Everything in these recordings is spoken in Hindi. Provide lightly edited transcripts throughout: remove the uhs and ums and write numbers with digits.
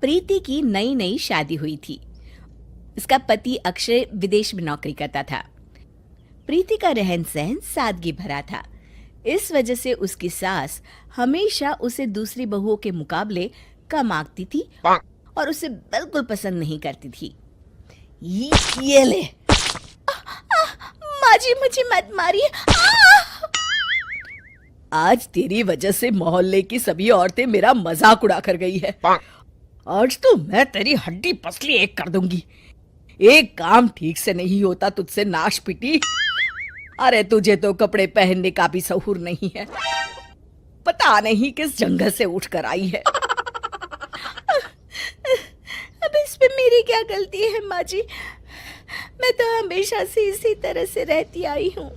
प्रीति की नई नई शादी हुई थी। उसका पति अक्षय विदेश में नौकरी करता था। प्रीति का रहन सहन सादगी भरा था। इस वजह से उसकी सास हमेशा उसे दूसरी बहुओं के मुकाबले कम आंकती थी और उसे बिल्कुल पसंद नहीं करती थी। ये ले। माँ जी, मुझे मत मारिए। आज तेरी वजह से मोहल्ले की सभी औरतें मेरा मजाक उड़ा कर गई है। आज तो मैं तेरी हड्डी पसली एक कर दूंगी। एक काम ठीक से नहीं होता तुझसे नाश पिटी। अरे तुझे तो कपड़े पहनने का भी सहूर नहीं है। पता नहीं किस जंगल से उठ कर आई है। अब इसमें मेरी क्या गलती है माँ जी? मैं तो हमेशा से इसी तरह से रहती आई हूँ।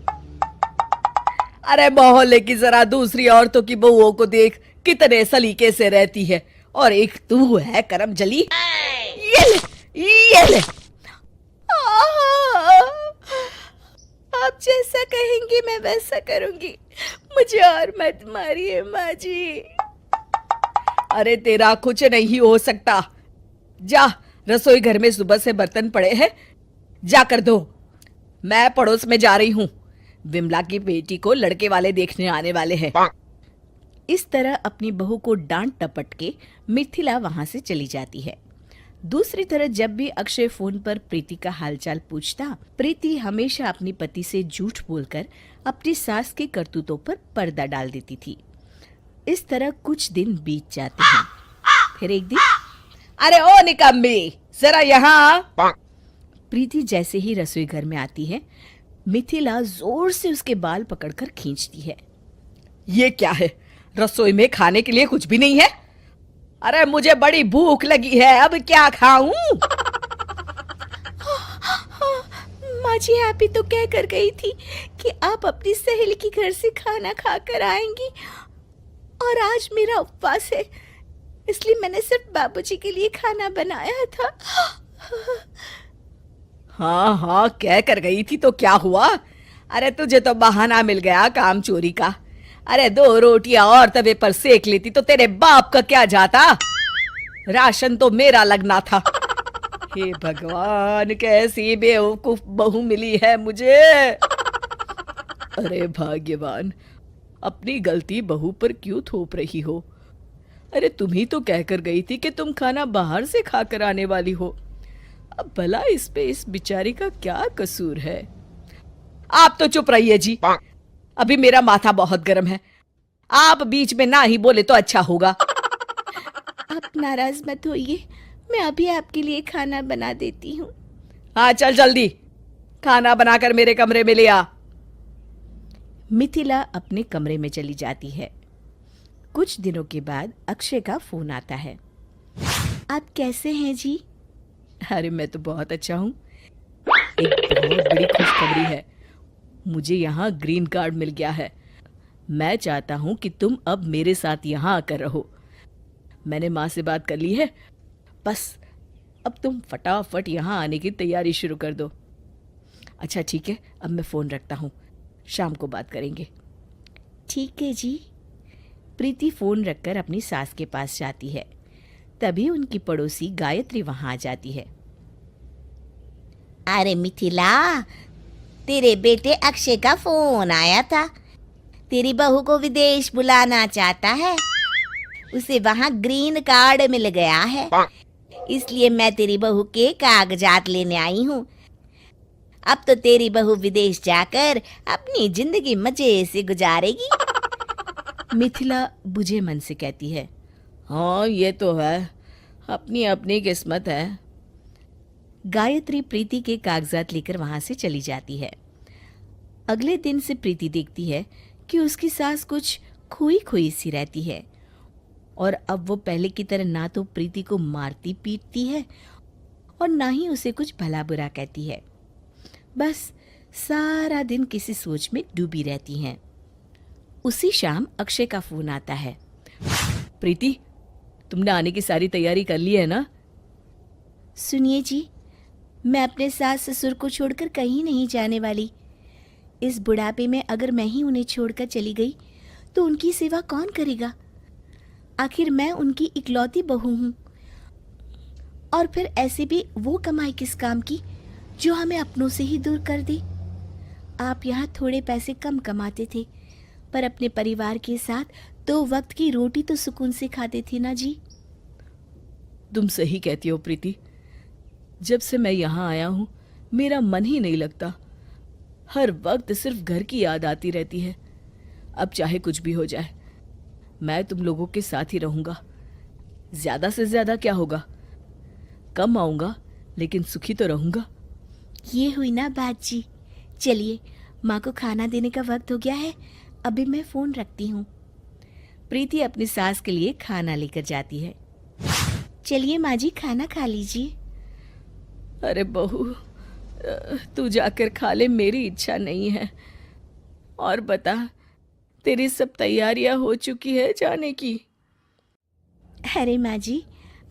अरे मोहल्ले की जरा दूसरी औरतों की बहुओं को देख, कितने सलीके से रहती है, और एक तू है करम जली। ये ले, ये ले। आप जैसा कहेंगी मैं वैसा करूंगी। मुझे और मत मारिए माँ जी। अरे तेरा कुछ नहीं हो सकता। जा, रसोई घर में सुबह से बर्तन पड़े हैं, जाकर धो। मैं पड़ोस में जा रही हूँ। विमला की बेटी को लड़के वाले देखने आने वाले हैं। इस तरह अपनी बहू को डांट टपट के मिथिला वहां से चली जाती है। दूसरी तरफ जब भी अक्षय फोन पर प्रीति का हालचाल पूछता, प्रीति हमेशा अपनी पति से झूठ बोलकर अपनी सास के करतूतों पर पर्दा डाल देती थी। इस तरह कुछ दिन बीत जाते हैं। फिर एक दिन, अरे ओ निकम्मी, जरा यहाँ। प्रीति जैसे ही रसोई घर में आती है, मिथिला जोर से उसके बाल पकड़कर खींचती है। ये क्या है? रसोई में खाने के लिए कुछ भी नहीं है? अरे मुझे बड़ी भूख लगी है, अब क्या खाऊं? माँ जी, आप ही तो कह कर गई थी कि आप अपनी सहेली के घर से खाना खाकर आएंगी, और आज मेरा उपवास है, इसलिए मैंने सिर्फ बाबूजी के लिए खाना बनाया था। हाँ हाँ, कह कर गई थी तो क्या हुआ? अरे तुझे तो बहाना मिल गया काम चोरी का। अरे 2 रोटियां और तवे पर सेक लेती तो तेरे बाप का क्या जाता? राशन तो मेरा लगना था। हे भगवान, कैसी बेवकूफ बहू मिली है मुझे। अरे भाग्यवान, अपनी गलती बहू पर क्यों थोप रही हो? अरे तुम ही तो कहकर गई थी कि तुम खाना बाहर से खाकर आने वाली हो। अब भला इस पे इस बिचारी का क्या कसूर है? आप तो चुप रहिए जी, अभी मेरा माथा बहुत गर्म है। आप बीच में ना ही बोले तो अच्छा होगा। आप नाराज मत होइए, मैं अभी आपके लिए खाना बना देती हूँ। हाँ चल जल्दी, खाना बनाकर मेरे कमरे में ले आ। मिथिला अपने कमरे में चली जाती है। कुछ दिनों के बाद अक्षय का फोन आता है। आप कैसे हैं जी? अरे मैं तो बहुत अच्छा हूँ। एक बहुत बड़ी खुशखबरी है, मुझे यहाँ ग्रीन कार्ड मिल गया है। मैं चाहता हूँ कि तुम अब मेरे साथ यहाँ आकर रहो। मैंने माँ से बात कर ली है, बस अब तुम फटाफट यहाँ आने की तैयारी शुरू कर दो। अच्छा ठीक है, अब मैं फ़ोन रखता हूँ, शाम को बात करेंगे। ठीक है जी। प्रीति फ़ोन रखकर अपनी सास के पास जाती है। तभी उनकी पड़ोसी गायत्री वहां आ जाती है। अरे मिथिला, तेरे बेटे अक्षय का फोन आया था। तेरी बहू को विदेश बुलाना चाहता है, उसे वहां ग्रीन कार्ड मिल गया है, इसलिए मैं तेरी बहू के कागजात लेने आई हूँ। अब तो तेरी बहू विदेश जाकर अपनी जिंदगी मजे से गुजारेगी। मिथिला बुझे मन से कहती है, हाँ ये तो है, अपनी अपनी किस्मत है। गायत्री प्रीति के कागजात लेकर वहां से चली जाती है। अगले दिन से प्रीति देखती है कि उसकी सास कुछ खोई खोई सी रहती है, और अब वो पहले की तरह ना तो प्रीति को मारती पीटती है और ना ही उसे कुछ भला बुरा कहती है। बस सारा दिन किसी सोच में डूबी रहती हैं। उसी शाम अक्षय का फोन आता है। प्रीति, तुमने आने की सारी तैयारी कर ली है ना? सुनिए जी, मैं अपने सास ससुर को छोड़कर कहीं नहीं जाने वाली। इस बुढ़ापे में अगर मैं ही उन्हें छोड़कर चली गई तो उनकी सेवा कौन करेगा? आखिर मैं उनकी इकलौती बहू हूँ। और फिर ऐसे भी वो कमाई किस काम की जो हमें अपनों से ही दूर कर दे। आप यहाँ थोड़े पैसे कम कमाते थे, पर अपने परिवार के साथ 2 वक्त की रोटी तो सुकून से खाते थे ना जी। तुम सही कहती हो प्रीति। जब से मैं यहाँ आया हूँ मेरा मन ही नहीं लगता। हर वक्त सिर्फ घर की याद आती रहती है। अब चाहे कुछ भी हो जाए, मैं तुम लोगों के साथ ही रहूंगा। ज्यादा से ज्यादा क्या होगा, कम आऊंगा लेकिन सुखी तो रहूंगा। ये हुई ना बात जी। चलिए, माँ को खाना देने का वक्त हो गया है, अभी मैं फोन रखती हूँ। प्रीति अपनी सास के लिए खाना लेकर जाती है। चलिए माँ जी, खाना खा लीजिए। अरे बहू, तू जाकर खा ले, मेरी इच्छा नहीं है। और बता, तेरी सब तैयारियां हो चुकी है जाने की? अरे माँ जी,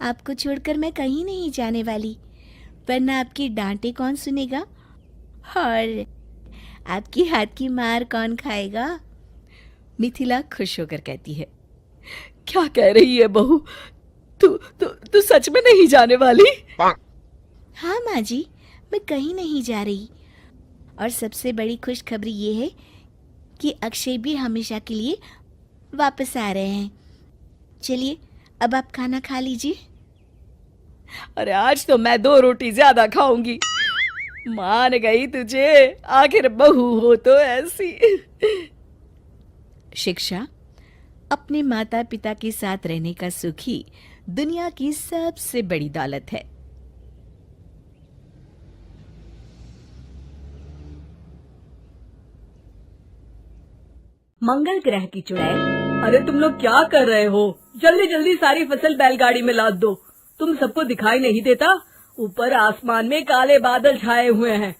आपको छोड़कर मैं कहीं नहीं जाने वाली, वरना आपकी डांटे कौन सुनेगा और आपकी हाथ की मार कौन खाएगा। मिथिला खुश होकर कहती है, क्या कह रही है बहू? तू सच में नहीं जाने वाली? हाँ माँ जी, मैं कहीं नहीं जा रही। और सबसे बड़ी खुशखबरी ये है कि अक्षय भी हमेशा के लिए वापस आ रहे हैं। चलिए, अब आप खाना खा लीजिए। अरे आज तो मैं 2 रोटी ज्यादा खाऊंगी। मान गई तुझे, आखिर बहू हो तो ऐसी। शिक्षा अपने माता पिता के साथ रहने का सुख ही दुनिया की सबसे बड़ी दौलत है। मंगल ग्रह की चुड़ैल। अरे तुम लोग क्या कर रहे हो? जल्दी जल्दी सारी फसल बैलगाड़ी में लाद दो। तुम सबको दिखाई नहीं देता? ऊपर आसमान में काले बादल छाए हुए हैं।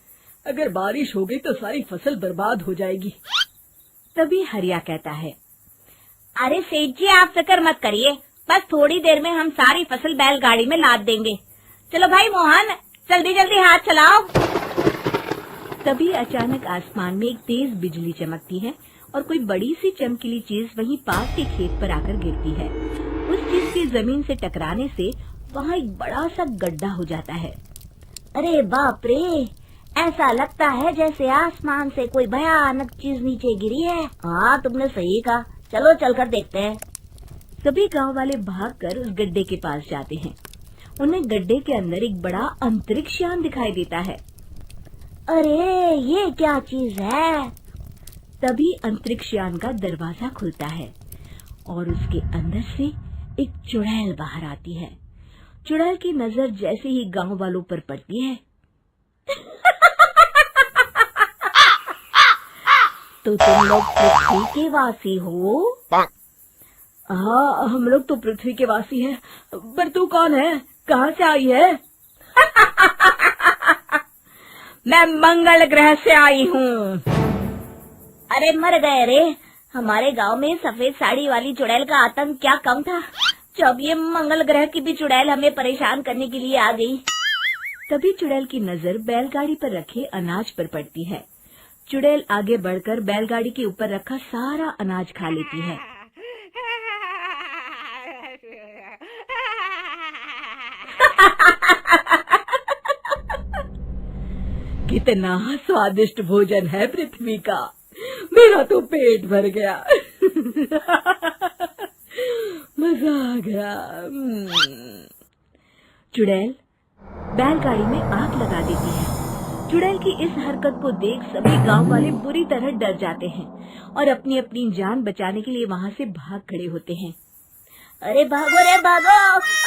अगर बारिश हो गई तो सारी फसल बर्बाद हो जाएगी। तभी हरिया कहता है, अरे सेठ जी, आप फिक्र मत करिए, बस थोड़ी देर में हम सारी फसल बैलगाड़ी में लाद देंगे। चलो भाई मोहन, जल्दी जल्दी हाथ चलाओ। तभी अचानक आसमान में एक तेज बिजली चमकती है और कोई बड़ी सी चमकीली चीज वहीं पास के खेत पर आकर गिरती है। उस चीज के जमीन से टकराने से वहाँ एक बड़ा सा गड्ढा हो जाता है। अरे बाप रे, ऐसा लगता है जैसे आसमान से कोई भयानक चीज नीचे गिरी है। हाँ, तुमने सही कहा, चलो चलकर देखते हैं। सभी गांव वाले भागकर उस गड्ढे के पास जाते हैं। उन्हें गड्ढे के अंदर एक बड़ा अंतरिक्ष यान दिखाई देता है। अरे ये क्या चीज है? तभी अंतरिक्ष यान का दरवाजा खुलता है और उसके अंदर से एक चुड़ैल बाहर आती है। चुड़ैल की नजर जैसे ही गांव वालों पर पड़ती है तो तुम लोग पृथ्वी के वासी हो? हाँ, हम लोग तो पृथ्वी के वासी हैं। पर तू कौन है? कहाँ से आई है? मैं मंगल ग्रह से आई हूँ। अरे मर गए रे, हमारे गांव में सफेद साड़ी वाली चुड़ैल का आतंक क्या कम था, जब ये मंगल ग्रह की भी चुड़ैल हमें परेशान करने के लिए आ गई। तभी चुड़ैल की नजर बैलगाड़ी पर रखे अनाज पर पड़ती है। चुड़ैल आगे बढ़कर बैलगाड़ी के ऊपर रखा सारा अनाज खा लेती है। कितना स्वादिष्ट भोजन है पृथ्वी का, मेरा तो पेट भर गया। मजा आ गया। चुड़ैल बैलगाड़ी में आग लगा देती है। चुड़ैल की इस हरकत को देख सभी गांव वाले बुरी तरह डर जाते हैं और अपनी अपनी जान बचाने के लिए वहां से भाग खड़े होते हैं। अरे भागो रे भागो,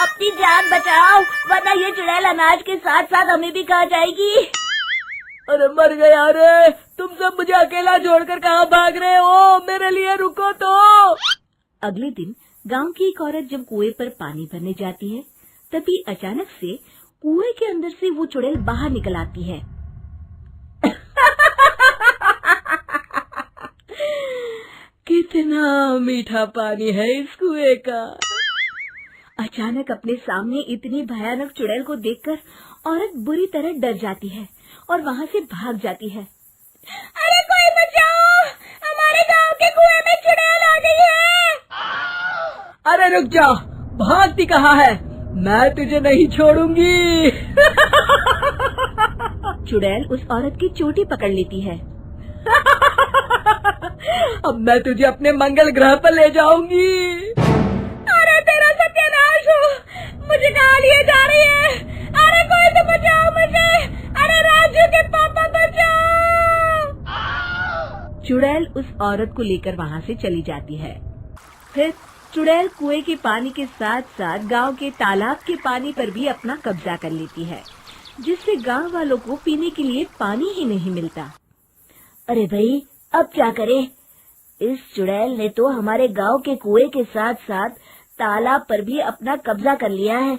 अपनी जान बचाओ, वरना ये चुड़ैल अनाज के साथ साथ हमें भी खा जाएगी। अरे मर गया रे, तुम सब मुझे अकेला छोड़कर कहाँ भाग रहे हो? मेरे लिए रुको तो। अगले दिन गांव की एक औरत जब कुएं पर पानी भरने जाती है, तभी अचानक से कुएं के अंदर से वो चुड़ैल बाहर निकल आती है। कितना मीठा पानी है इस कुएं का। अचानक अपने सामने इतनी भयानक चुड़ैल को देखकर औरत बुरी तरह डर जाती है और वहां से भाग जाती है। अरे कोई बचाओ, हमारे गांव के कुएं में चुड़ैल आ गई है। अरे रुक जा, भागती कहाँ है? मैं तुझे नहीं छोड़ूंगी। चुड़ैल उस औरत की चोटी पकड़ लेती है। अब मैं तुझे अपने मंगल ग्रह पर ले जाऊंगी। अरे तेरा सत्यानाश हो, मुझे कहाँ लिए जा रही है? अरे कोई तो बचाओ मुझे। अरे राजू के पापा बचाओ। चुड़ैल उस औरत को लेकर वहाँ से चली जाती है। फिर चुड़ैल कुएं के पानी के साथ साथ गांव के तालाब के पानी पर भी अपना कब्जा कर लेती है, जिससे गांव वालों को पीने के लिए पानी ही नहीं मिलता। अरे भाई, अब क्या करें? इस चुड़ैल ने तो हमारे गांव के कुएं के साथ साथ तालाब पर भी अपना कब्जा कर लिया है।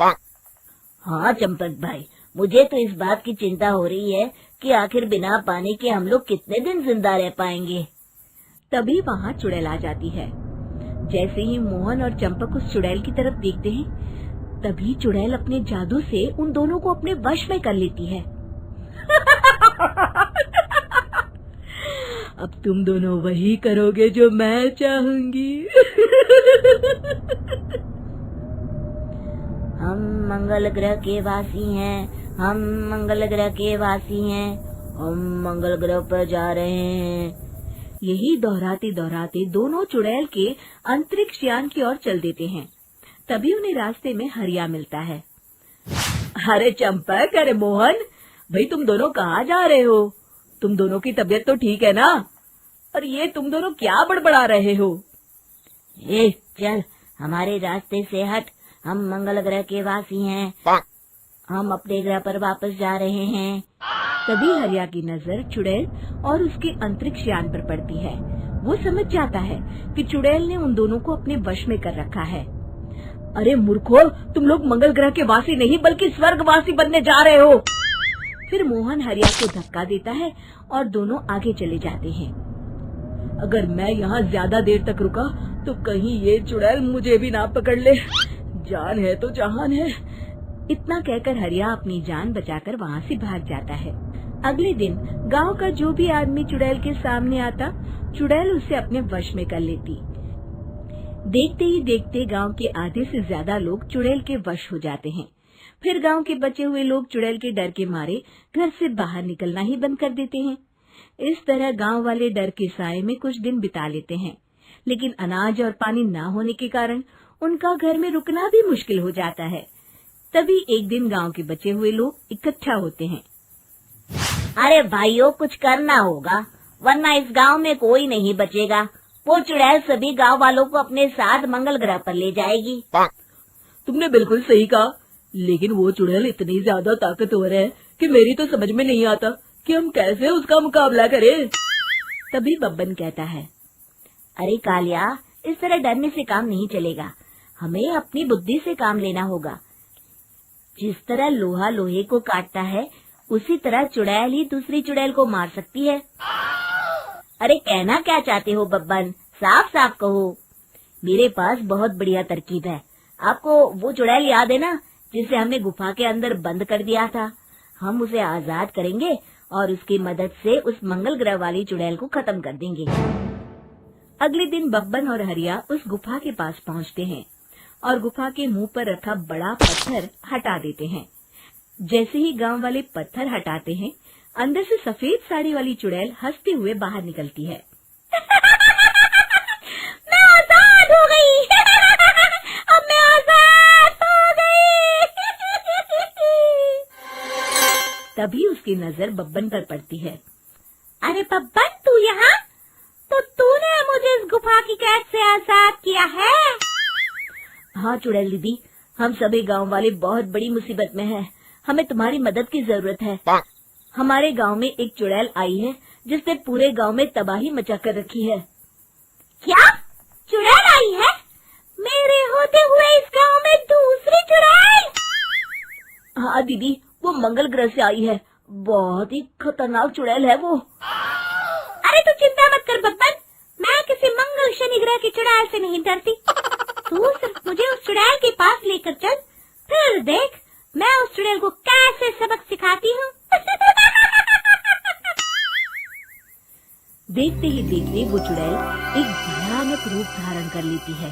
हाँ चंपक भाई, मुझे तो इस बात की चिंता हो रही है कि आखिर बिना पानी के हम लोग कितने दिन जिंदा रह पाएंगे। तभी वहाँ चुड़ैल आ जाती है। जैसे ही मोहन और चंपक उस चुड़ैल की तरफ देखते हैं, तभी चुड़ैल अपने जादू से उन दोनों को अपने वश में कर लेती है। अब तुम दोनों वही करोगे जो मैं चाहूंगी। हम मंगल ग्रह के वासी हैं, हम मंगल ग्रह के वासी हैं, हम मंगल ग्रह पर जा रहे हैं। यही दोहराते दोहराते दोनों चुड़ैल के अंतरिक्ष यान की ओर चल देते हैं। तभी उन्हें रास्ते में हरिया मिलता है। अरे चंपक, अरे मोहन, भाई तुम दोनों कहाँ जा रहे हो? तुम दोनों की तबीयत तो ठीक है ना? और ये तुम दोनों क्या बड़बड़ा रहे हो? ए चल, हमारे रास्ते से हट। हम मंगल ग्रह के वासी हैं, हम अपने ग्रह पर वापस जा रहे हैं। तभी हरिया की नजर चुड़ैल और उसके अंतरिक्ष यान पर पड़ती है। वो समझ जाता है कि चुड़ैल ने उन दोनों को अपने वश में कर रखा है। अरे मूर्खों, तुम लोग मंगल ग्रह के वासी नहीं बल्कि स्वर्गवासी बनने जा रहे हो। फिर मोहन हरिया को धक्का देता है और दोनों आगे चले जाते हैं। अगर मैं यहाँ ज्यादा देर तक रुका तो कहीं ये चुड़ैल मुझे भी ना पकड़ ले। जान है तो जहान है। इतना कहकर हरिया अपनी जान बचाकर वहाँ से भाग जाता है। अगले दिन गांव का जो भी आदमी चुड़ैल के सामने आता, चुड़ैल उसे अपने वश में कर लेती। देखते ही देखते गांव के आधे से ज्यादा लोग चुड़ैल के वश हो जाते हैं। फिर गांव के बचे हुए लोग चुड़ैल के डर के मारे घर से बाहर निकलना ही बंद कर देते हैं। इस तरह गांव वाले डर के साए में कुछ दिन बिता लेते हैं, लेकिन अनाज और पानी न होने के कारण उनका घर में रुकना भी मुश्किल हो जाता है। तभी एक दिन गांव के बचे हुए लोग इकट्ठा होते हैं। अरे भाइयों, कुछ करना होगा, वरना इस गांव में कोई नहीं बचेगा। वो चुड़ैल सभी गांव वालों को अपने साथ मंगल ग्रह पर ले जाएगी। तुमने बिल्कुल सही कहा, लेकिन वो चुड़ैल इतनी ज्यादा ताकतवर है कि मेरी तो समझ में नहीं आता कि हम कैसे उसका मुकाबला करें। तभी बब्बन कहता है, अरे कालिया, इस तरह डरने से काम नहीं चलेगा। हमें अपनी बुद्धि से काम लेना होगा। जिस तरह लोहा लोहे को काटता है, उसी तरह चुड़ैल ही दूसरी चुड़ैल को मार सकती है। अरे कहना क्या चाहते हो बब्बन, साफ साफ कहो। मेरे पास बहुत बढ़िया तरकीब है। आपको वो चुड़ैल याद है ना, जिसे हमने गुफा के अंदर बंद कर दिया था? हम उसे आजाद करेंगे और उसकी मदद से उस मंगल ग्रह वाली चुड़ैल को खत्म कर देंगे। अगले दिन बब्बन और हरिया उस गुफा के पास पहुंचते हैं और गुफा के मुंह पर रखा बड़ा पत्थर हटा देते हैं। जैसे ही गांव वाले पत्थर हटाते हैं, अंदर से सफेद साड़ी वाली चुड़ैल हंसते हुए बाहर निकलती है। मैं आजाद हो गई। अब मैं आजाद हो गई। तभी उसकी नजर बब्बन पर पड़ती है। अरे बब्बन, तू यहाँ? तो तूने मुझे इस गुफा की कैद से आजाद किया है? हाँ चुड़ैल दीदी, हम सभी गांव वाले बहुत बड़ी मुसीबत में हैं। हमें तुम्हारी मदद की जरूरत है। हमारे गांव में एक चुड़ैल आई है जिसने पूरे गांव में तबाही मचा कर रखी है। क्या? चुड़ैल आई है? मेरे होते हुए इस गांव में दूसरी चुड़ैल? हाँ दीदी, वो मंगल ग्रह से आई है। बहुत ही खतरनाक चुड़ैल है वो। अरे तू चिंता मत कर बब्बन, मैं किसी मंगल शनि ग्रह की चुड़ैल से नहीं डरती। तू सिर्फ मुझे उस चुड़ैल के पास लेकर चल, फिर देख मैं उस चुड़ैल को कैसे सबक सिखाती हूँ। देखते ही देखते वो चुड़ैल एक भयानक रूप धारण कर लेती है।